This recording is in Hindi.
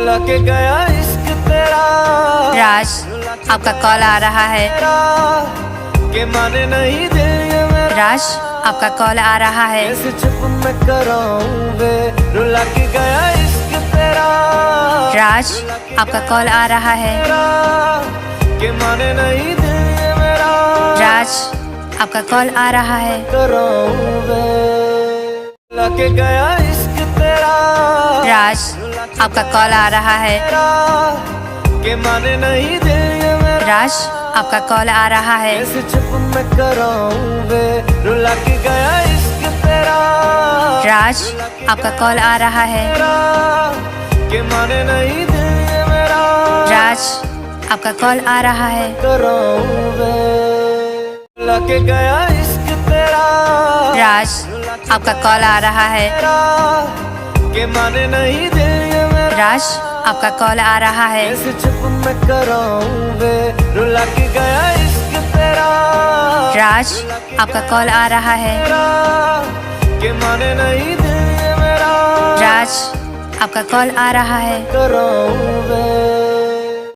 लगे गया इश्क तेरा। राज, आपका कॉल आ रहा है। के माने नहीं दिल ये मेरा। राज, आपका कॉल आ रहा है। कैसे चुप मैं कराऊं वे, रुला के गया इश्क तेरा। राज, आपका कॉल आ रहा है। के माने नहीं दिल ये मेरा। राज, आपका कॉल आ रहा है। कराऊं वे, लगे गया इश्क तेरा। राज, आपका कॉल आ रहा है। के माने नहीं दिल ये मेरा। राज, आपका कॉल आ रहा है। कैसे चुप मैं कराऊं वे, रुला के गया इश्क तेरा। राज, आपका कॉल आ रहा है। के माने नहीं दिल ये मेरा। राज, आपका कॉल आ रहा है। कराऊं वे, लगे गया इश्क तेरा। राज, आपका कॉल आ रहा है। के माने नहीं दिल ये मेरा। राज, आपका कॉल आ रहा है। कैसे चुप मैं कराऊं वे, रुला के गया इश्क तेरा। राज, आपका कॉल आ रहा है। के माने नहीं दिल ये मेरा। राज, आपका कॉल आ रहा है। कराऊं वे।